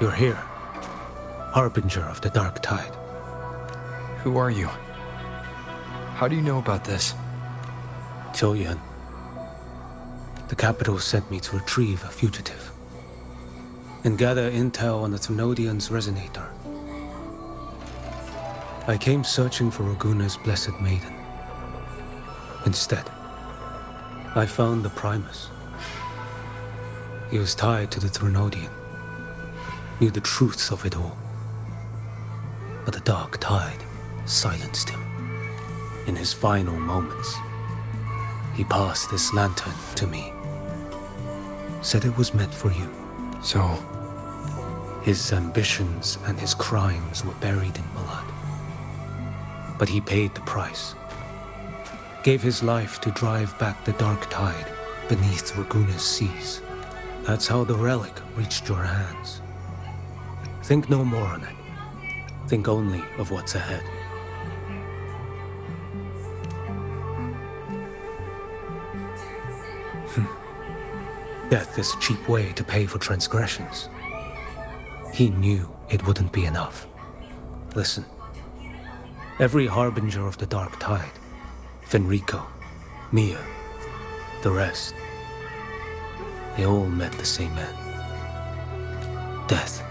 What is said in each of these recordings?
You're here, harbinger of the dark tide. Who are you? How do you know about this? Choyan. The capital sent me to retrieve a fugitive and gather intel on the Thrunodian's resonator. I came searching for Raguna's blessed maiden. Instead, I found the Primus. He was tied to the Thrunodian, knew the truths of it all. But the dark tide silenced him. In his final moments, he passed this lantern to me. Said it was meant for you. So, his ambitions and his crimes were buried in blood. But he paid the price. Gave his life to drive back the dark tide beneath Raguna's seas. That's how the relic reached your hands. Think no more on it. Think only of what's ahead. Death is a cheap way to pay for transgressions. He knew it wouldn't be enough. Listen. Every harbinger of the dark tide, Fenrico, Mia, the rest, they all met the same end. Death.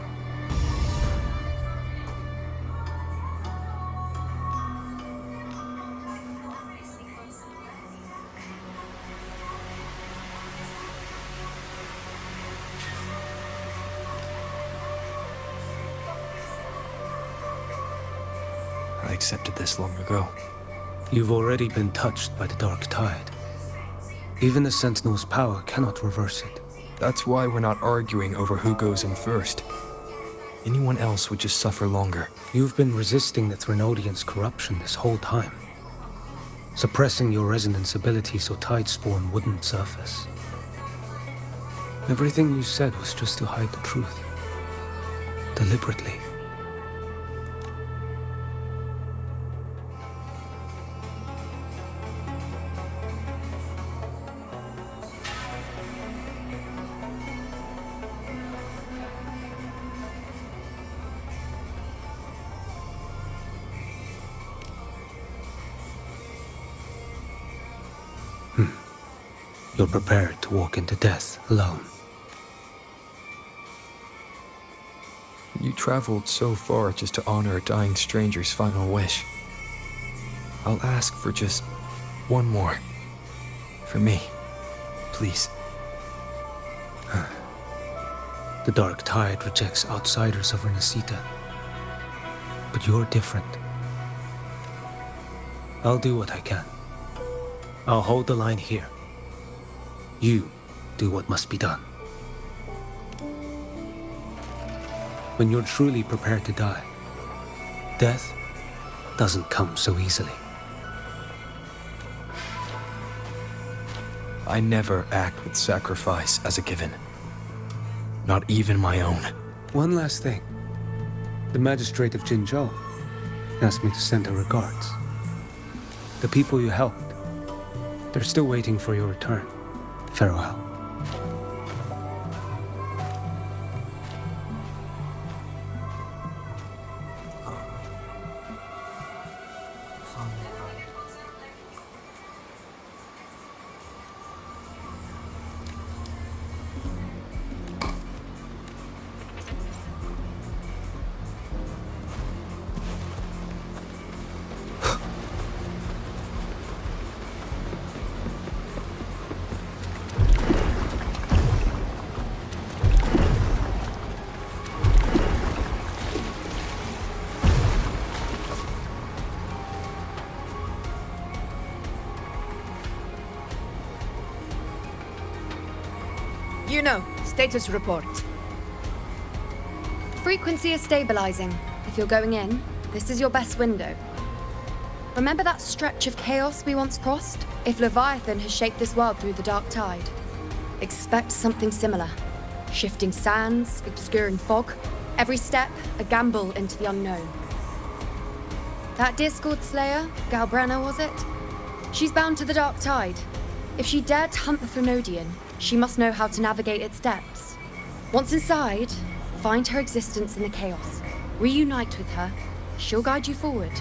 I accepted this long ago. You've already been touched by the dark tide. Even the Sentinel's power cannot reverse it. That's why we're not arguing over who goes in first. Anyone else would just suffer longer. You've been resisting the Thrunodian's corruption this whole time. Suppressing your resonance ability so Tidespawn wouldn't surface. Everything you said was just to hide the truth. Deliberately. You're prepared to walk into death alone. You traveled so far just to honor a dying stranger's final wish. I'll ask for just one more. For me. Please. The dark tide rejects outsiders of Rinascita. But you're different. I'll do what I can. I'll hold the line here. You do what must be done. When you're truly prepared to die, death doesn't come so easily. I never act with sacrifice as a given. Not even my own. One last thing. The magistrate of Jinzhou asked me to send her regards. The people you helped, they're still waiting for your return. Farewell. You know, status report. Frequency is stabilizing. If you're going in, this is your best window. Remember that stretch of chaos we once crossed? If Leviathan has shaped this world through the dark tide, expect something similar. Shifting sands, obscuring fog, every step a gamble into the unknown. That Discord Slayer, Galbrena was it? She's bound to the dark tide. If she dared to hunt the Thrunodian, she must know how to navigate its depths. Once inside, Find her existence in the chaos. Reunite with her. She'll guide you forward.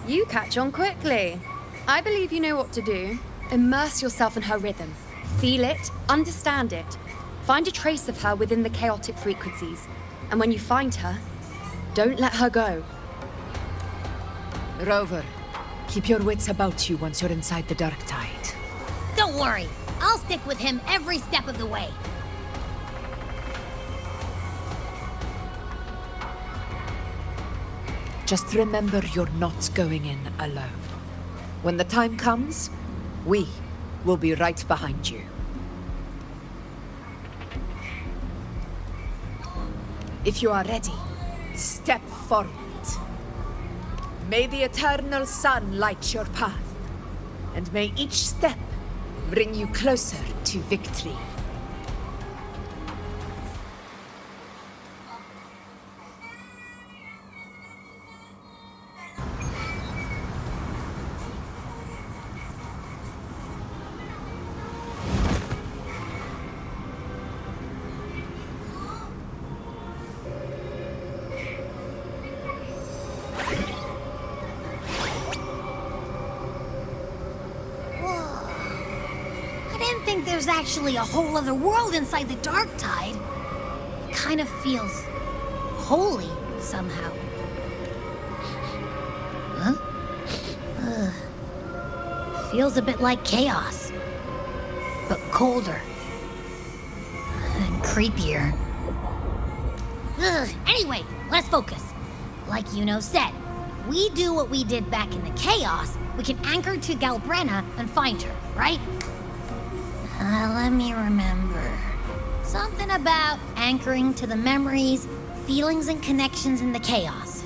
You catch on quickly. I believe you know what to do. Immerse yourself in her rhythm. Feel it, understand it. Find a trace of her within the chaotic frequencies. And when you find her, don't let her go. Rover, keep your wits about you once you're inside the dark tide. Don't worry. I'll stick with him every step of the way. Just remember you're not going in alone. When the time comes, we will be right behind you. If you are ready, step forward. May the eternal sun light your path, and may each step bring you closer to victory. There's actually a whole other world inside the dark tide. It kind of feels holy somehow. Huh? Feels a bit like chaos, but colder and creepier. Anyway, let's focus. Like Yuno said, if we do what we did back in the chaos, we can anchor to Galbrena and find her, right? Let me remember. Something about anchoring to the memories, feelings, and connections in the chaos.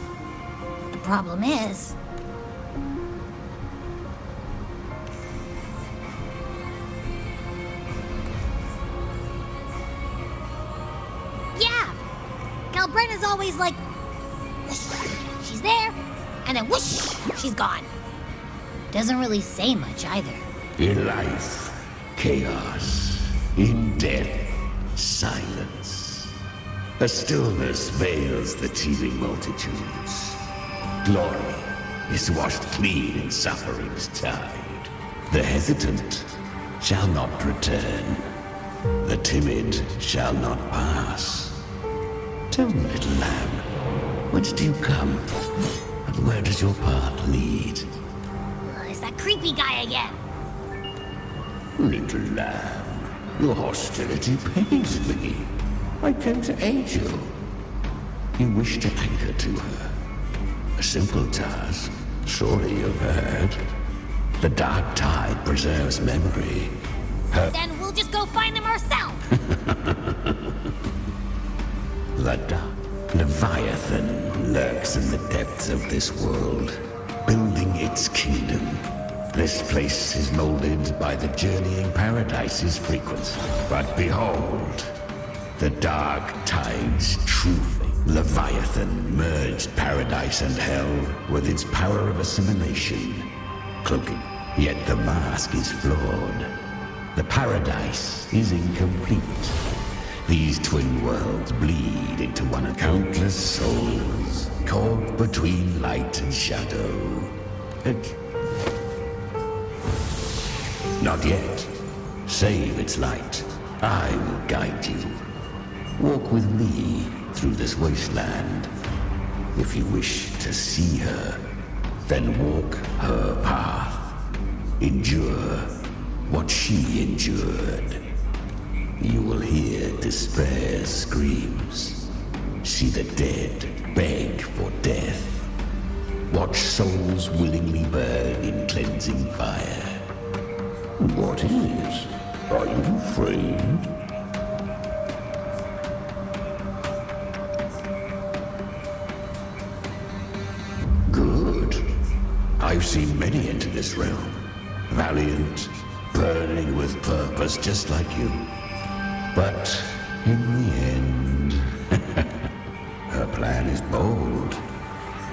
The problem is... yeah! Galbrena's always like... she's there, and then whoosh, she's gone. Doesn't really say much either. In life, chaos. In death, silence. A stillness veils the teeming multitudes. Glory is washed clean in suffering's tide. The hesitant shall not return. The timid shall not pass. Tell me, little lamb, whence do you come? And where does your path lead? Is that creepy guy again? Little lamb, your hostility pains me. I came to aid you. You wish to anchor to her. A simple task, surely you've heard. The dark tide preserves memory. Then we'll just go find them ourselves. The dark Leviathan lurks in the depths of this world, building its kingdom. This place is molded by the journeying paradise's frequency. But behold, the dark tide's truth. Leviathan merged paradise and hell with its power of assimilation, cloaking. Yet the mask is flawed. The paradise is incomplete. These twin worlds bleed into one of countless souls, caught between light and shadow. Not yet. Save its light. I will guide you. Walk with me through this wasteland. If you wish to see her, then walk her path. Endure what she endured. You will hear despair's screams. See the dead beg for death. Watch souls willingly burn in cleansing fire. What is it? Are you afraid? Good. I've seen many enter this realm. Valiant, burning with purpose just like you. But in the end, her plan is bold.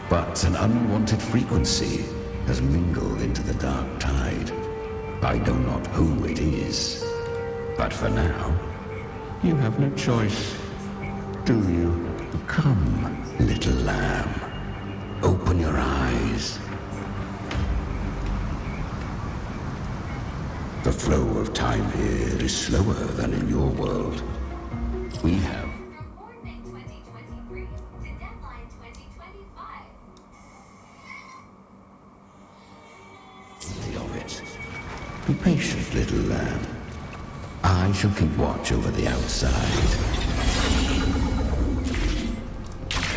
But an unwanted frequency has mingled into the dark tide. I know not who it is. But for now, you have no choice. Do you? Come, little lamb. Open your eyes. The flow of time here is slower than in your world. We have of it. Be patient, little lamb. I shall keep watch over the outside.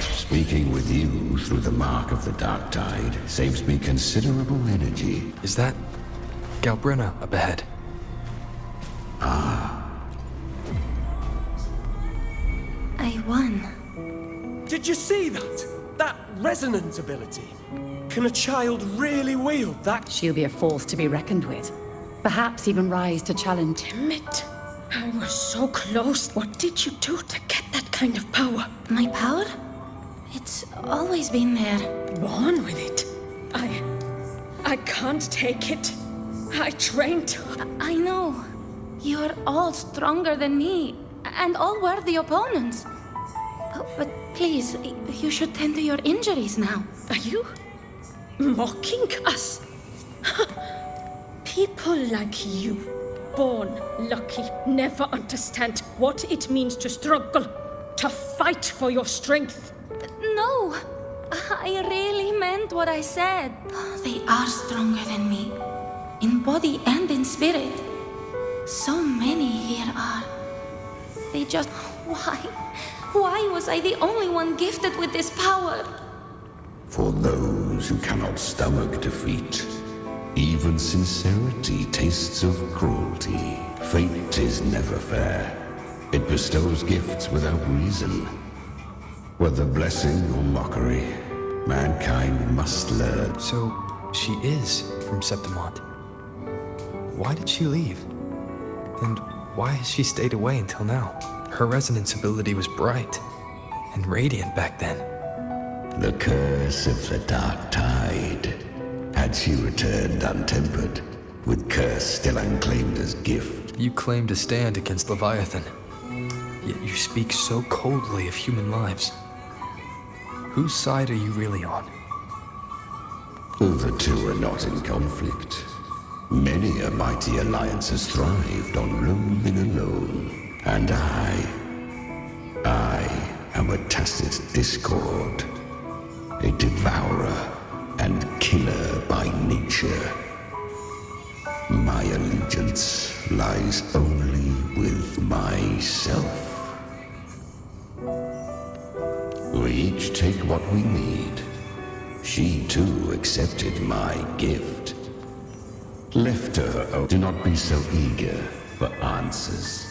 Speaking with you through the mark of the dark tide saves me considerable energy. Is that Galbrena up ahead? I won. Did you see that? That resonance ability. Can a child really wield that? She'll be a force to be reckoned with. Perhaps even rise to challenge. Damn it! I was so close. What did you do to get that kind of power? My power? It's always been there. Born with it. I can't take it. I trained. I know. You're all stronger than me, and all worthy opponents. But please, you should tend to your injuries now. Are you mocking us? People like you, born lucky, never understand what it means to struggle, to fight for your strength. No, I really meant what I said. They are stronger than me, in body and in spirit. So many here are. They just... Why? Why was I the only one gifted with this power? For those who cannot stomach defeat, even sincerity tastes of cruelty. Fate is never fair. It bestows gifts without reason. Whether blessing or mockery, mankind must learn. So, she is from Septimont. Why did she leave? And why has she stayed away until now? Her resonance ability was bright and radiant back then. The curse of the dark tide. Had she returned untempered, with curse still unclaimed as gift. You claim to stand against Leviathan, yet you speak so coldly of human lives. Whose side are you really on? The two are not in conflict. Many a mighty alliance has thrived on roaming alone. And I am a tacit discord. A devourer and killer by nature. My allegiance lies only with myself. We each take what we need. She too accepted my gift. Left to her own, do not be so eager for answers.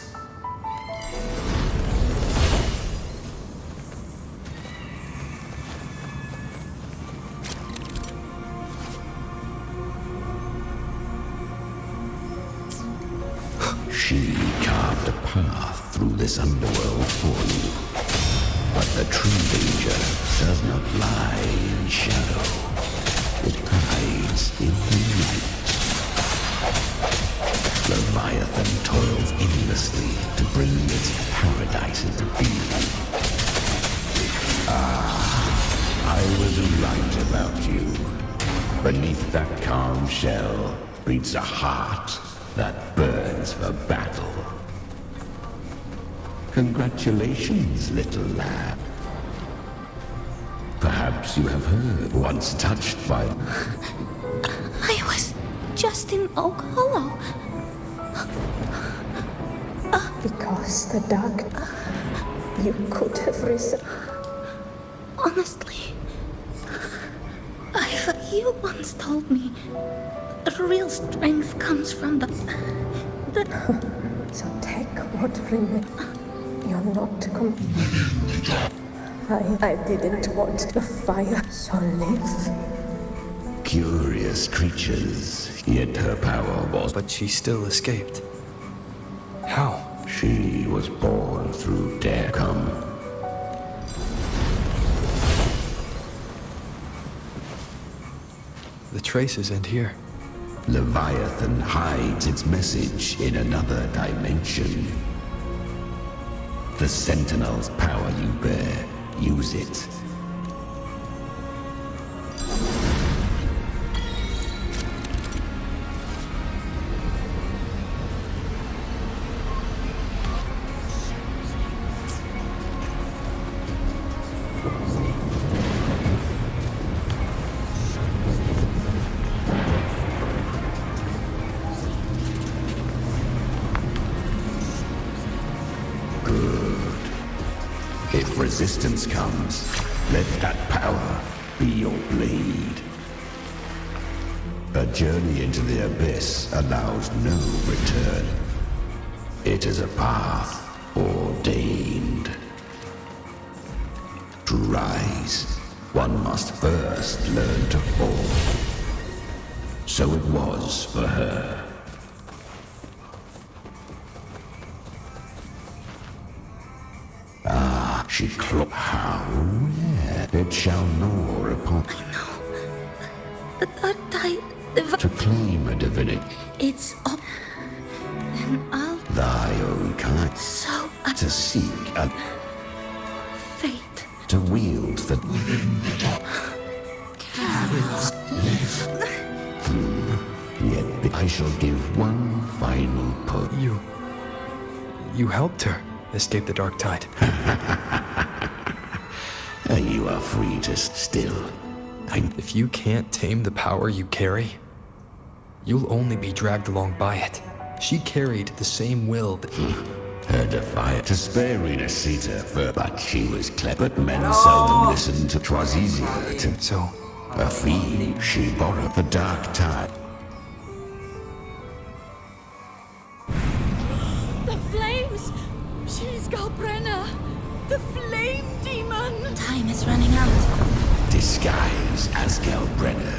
She carved a path through this underworld for you. But the true danger does not lie in shadow. It hides in the light. Leviathan toils endlessly to bring its paradise into being. I was right about you. Beneath that calm shell beats a heart that burns for battle. Congratulations, little lad. Perhaps you have heard, once touched by... I was just in Oak Hollow. Because the dark... You could have risen. Honestly, you once told me real strength comes from the... So take what remains. You're not to come. I didn't want the fire, so live. Curious creatures, yet her power was... But she still escaped. How? She was born through death. Come. The traces end here. Leviathan hides its message in another dimension. The Sentinel's power you bear, use it. If resistance comes, let that power be your blade. A journey into the abyss allows no return. It is a path ordained. To rise, one must first learn to fall. So it was for her. She how? It shall gnaw upon. I know. The dark tide. To claim a divinity. It's up. Then I'll. Thy own kind. So. To seek a. Fate. To wield the. Yet I shall give one final push. You helped her escape the dark tide. You are free to still. If you can't tame the power you carry, you'll only be dragged along by it. She carried the same will that... Her defiant to spare Rinascita, but she was clever. But men seldom listened to 'twas easier to... So... A fee, she borrowed the dark tide. The flames! She's Galbrena! The flame demon! Time is running out. Disguise as Galbrena.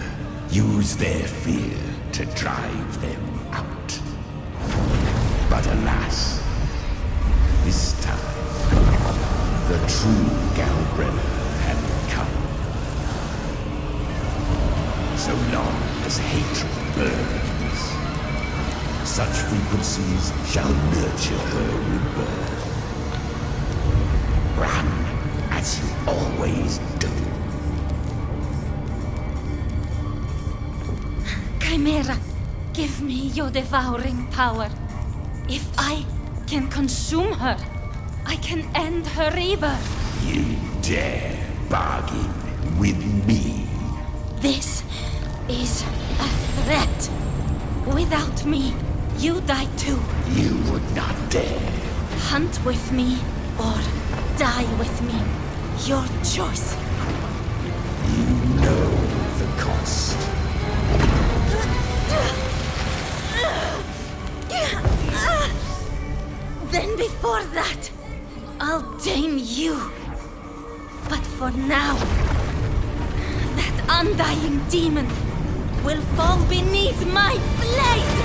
Use their fear to drive them out. But alas, this time, the true Galbrena had come. So long as hatred burns, such frequencies shall nurture her rebirth. Run, as you always do. Chimera, give me your devouring power. If I can consume her, I can end her rebirth. You dare bargain with me? This is a threat. Without me, you die too. You would not dare. Hunt with me or die with me. Your choice. You know the cost. Then before that, I'll tame you. But for now, that undying demon will fall beneath my blade!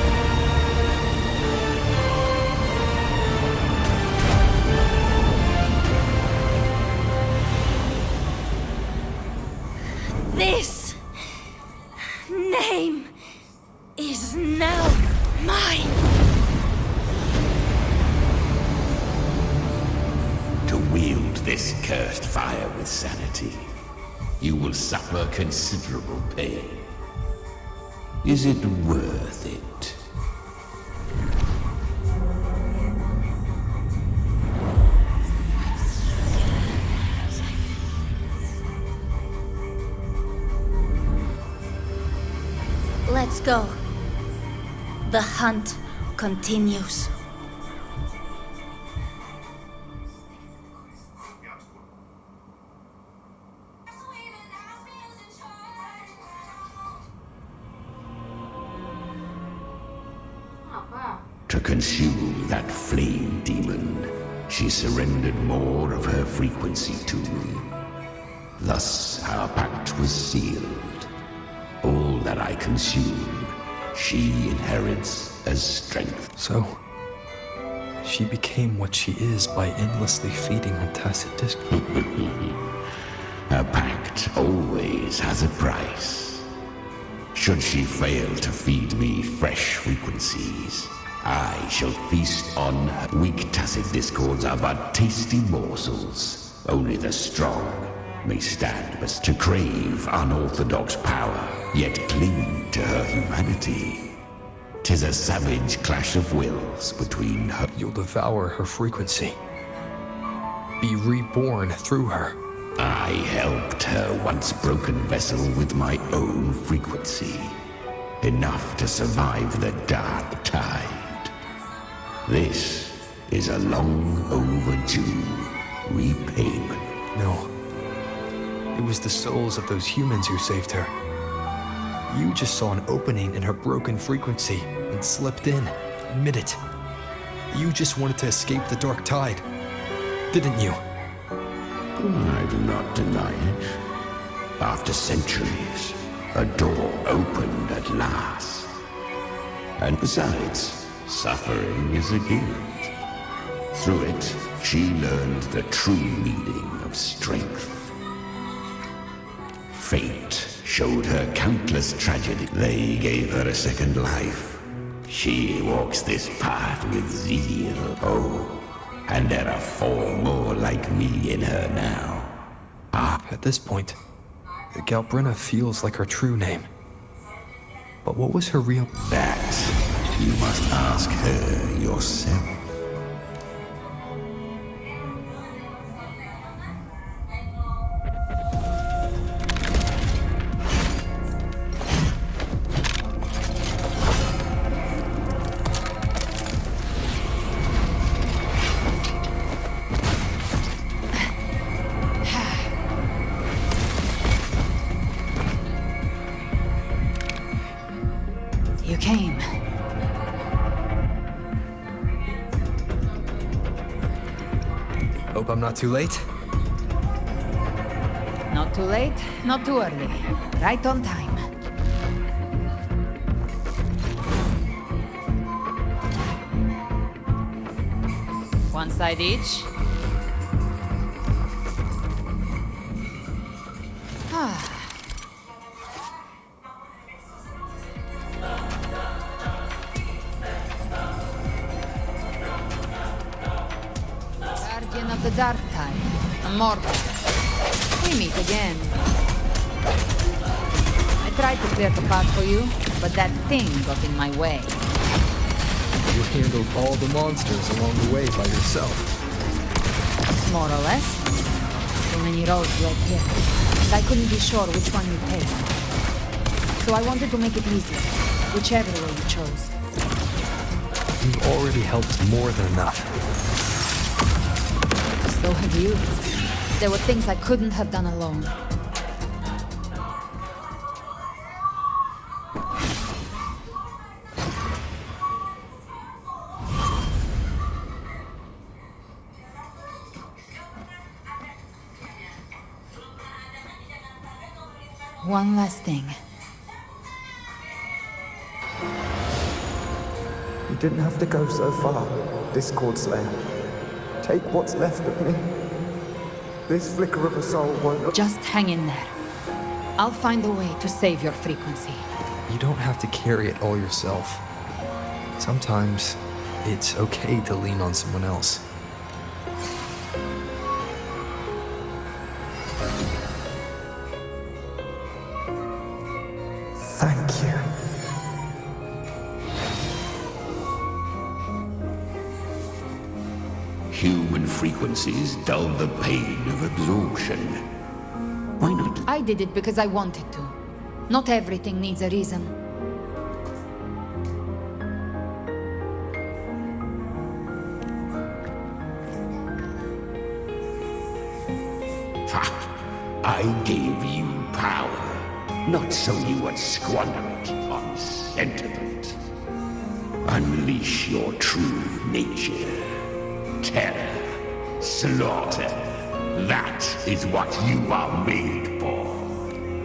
This name is now mine. To wield this cursed fire with sanity, you will suffer considerable pain. Is it worth it? Let's go. The hunt continues. To consume that flame demon, she surrendered more of her frequency to me. Thus our pact was sealed. All that I consume, she inherits as strength. So, she became what she is by endlessly feeding on tacit discord. A pact always has a price. Should she fail to feed me fresh frequencies, I shall feast on her. Weak tacit discords are but tasty morsels. Only the strong may stand but to crave unorthodox power, yet cling to her humanity. 'Tis a savage clash of wills between her. You'll devour her frequency. Be reborn through her. I helped her once broken vessel with my own frequency. Enough to survive the dark tide. This is a long overdue repayment. No. It was the souls of those humans who saved her. You just saw an opening in her broken frequency and slipped in. Admit it. You just wanted to escape the dark tide, didn't you? I do not deny it. After centuries, a door opened at last. And besides, suffering is a gift. Through it, she learned the true meaning of strength. Fate showed her countless tragedies. They gave her a second life. She walks this path with zeal. Oh, and there are 4 more like me in her now. At this point, Galbrena feels like her true name. But what was her real... That you must ask her yourself. You came. Hope I'm not too late. Not too late, not too early. Right on time. One side each. Guardian of the Dark Tide, a mortal. We meet again. I tried to clear the path for you, but that thing got in my way. You handled all the monsters along the way by yourself. More or less. So many roads led here, and I couldn't be sure which one you'd take. So I wanted to make it easy, whichever way you chose. You've already helped more than enough. So have you. There were things I couldn't have done alone. One last thing. You didn't have to go so far, Discord Slayer. Take what's left of me. This flicker of a soul won't... Just hang in there. I'll find a way to save your frequency. You don't have to carry it all yourself. Sometimes it's okay to lean on someone else. Thank you. Human frequencies dull the pain of absorption. Why not? I did it because I wanted to. Not everything needs a reason. Ha! I gave you power, not so you would squander it on sentiment. Unleash your true nature. Terror, slaughter. That is what you are made for.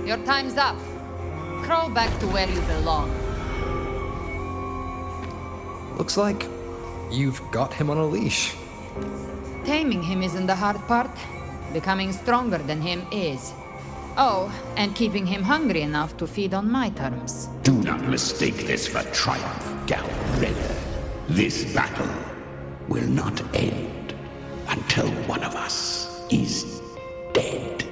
Your time's up. Crawl back to where you belong. Looks like you've got him on a leash. Taming him isn't the hard part. Becoming stronger than him is. Oh, and keeping him hungry enough to feed on my terms. Do not mistake this for triumph, Galbrena. This battle will not end until one of us is dead.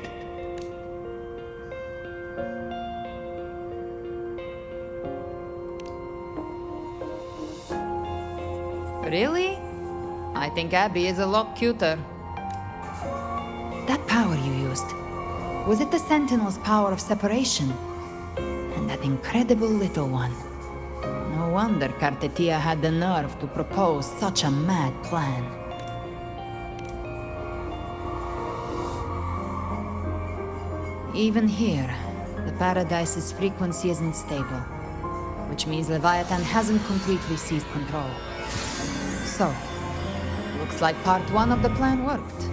Really? I think Abby is a lot cuter. That power you used, was it the Sentinel's power of separation? And that incredible little one. No wonder Cartetia had the nerve to propose such a mad plan. Even here, the Paradise's frequency isn't stable, which means Leviathan hasn't completely seized control. So, looks like part one of the plan worked.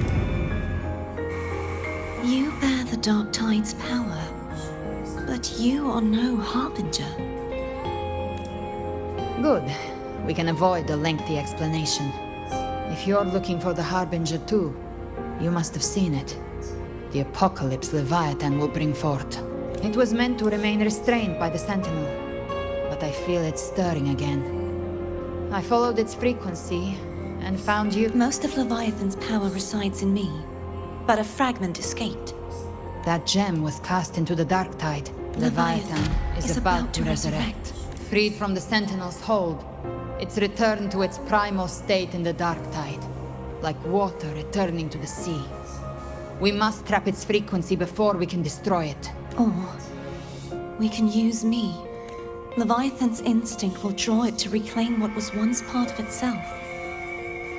You bear the Dark Tide's power, but you are no Harbinger. Good. We can avoid a lengthy explanation. If you're looking for the Harbinger too, you must have seen it. The apocalypse Leviathan will bring forth. It was meant to remain restrained by the Sentinel, but I feel it stirring again. I followed its frequency and found you. Most of Leviathan's power resides in me, but a fragment escaped. That gem was cast into the Dark Tide. Leviathan is about to resurrect. Freed from the Sentinel's hold, it's returned to its primal state in the Dark Tide, like water returning to the sea. We must trap its frequency before we can destroy it. Or we can use me. Leviathan's instinct will draw it to reclaim what was once part of itself.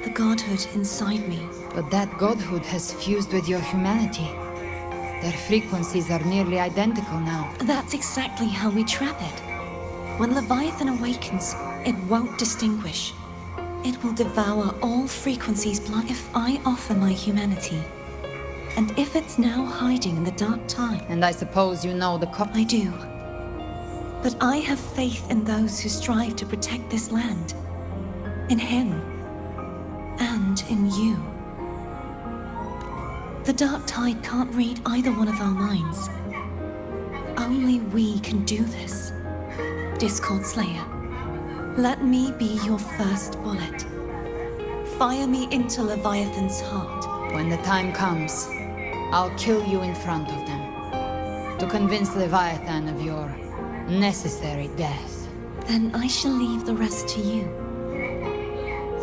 The godhood inside me. But that godhood has fused with your humanity. Their frequencies are nearly identical now. That's exactly how we trap it. When Leviathan awakens, it won't distinguish. It will devour all frequencies blood if I offer my humanity. And if it's now hiding in the Dark Tide... And I suppose you know the I do. But I have faith in those who strive to protect this land. In him. And in you. The Dark Tide can't read either one of our minds. Only we can do this. Discord Slayer, let me be your first bullet. Fire me into Leviathan's heart. When the time comes, I'll kill you in front of them. To convince Leviathan of your necessary death. Then I shall leave the rest to you.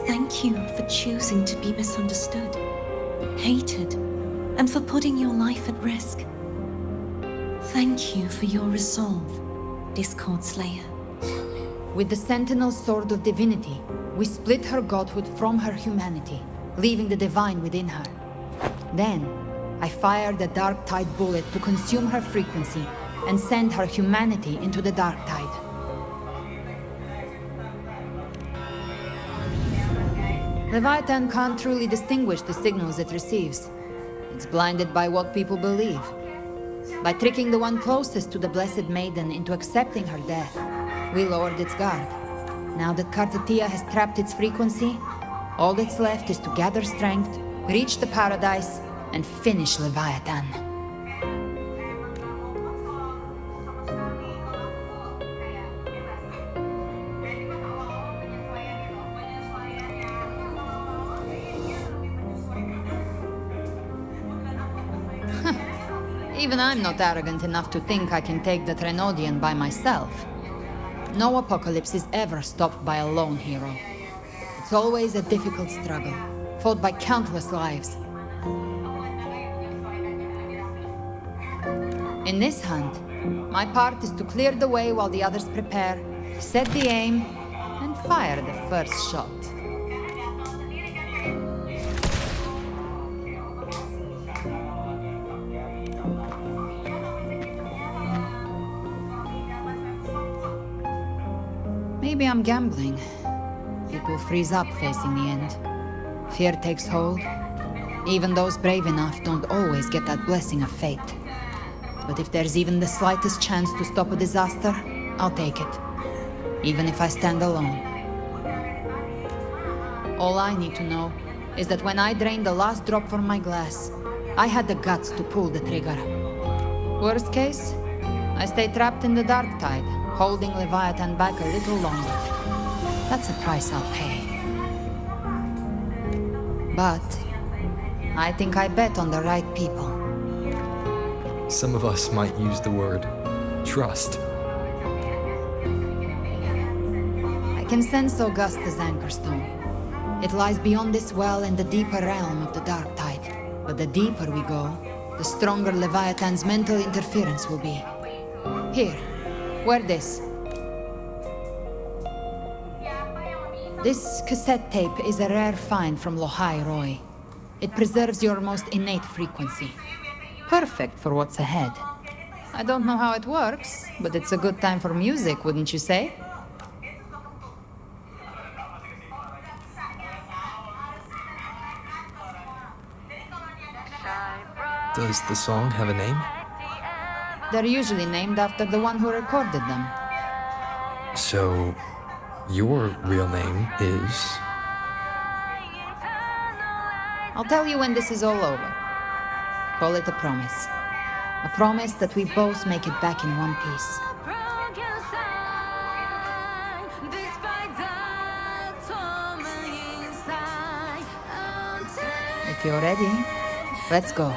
Thank you for choosing to be misunderstood, hated, and for putting your life at risk. Thank you for your resolve, Discord Slayer. With the Sentinel's Sword of Divinity, we split her godhood from her humanity, leaving the divine within her. Then, I fired the Dark Tide bullet to consume her frequency and send her humanity into the Dark Tide. Leviathan can't truly distinguish the signals it receives. It's blinded by what people believe. By tricking the one closest to the Blessed Maiden into accepting her death, we lowered its guard. Now that Cartetia has trapped its frequency, all that's left is to gather strength, reach the Paradise, and finish Leviathan. Even I'm not arrogant enough to think I can take the Trenodian by myself. No apocalypse is ever stopped by a lone hero. It's always a difficult struggle, fought by countless lives. In this hunt, my part is to clear the way while the others prepare, set the aim, and fire the first shot. Maybe I'm gambling. People freeze up facing the end. Fear takes hold. Even those brave enough don't always get that blessing of fate. But if there's even the slightest chance to stop a disaster, I'll take it. Even if I stand alone. All I need to know is that when I drained the last drop from my glass, I had the guts to pull the trigger. Worst case, I stay trapped in the dark tide, holding Leviathan back a little longer. That's the price I'll pay. But I think I bet on the right people. Some of us might use the word trust. I can sense Augusta's anchorstone. It lies beyond this well in the deeper realm of the dark tide. But the deeper we go, the stronger Leviathan's mental interference will be. Here, wear this. This cassette tape is a rare find from Lohai Roy. It preserves your most innate frequency. Perfect for what's ahead. I don't know how it works, but it's a good time for music, wouldn't you say? Does the song have a name? They're usually named after the one who recorded them. So, your real name is... I'll tell you when this is all over. Call it a promise. A promise that we both make it back in one piece. If you're ready, let's go.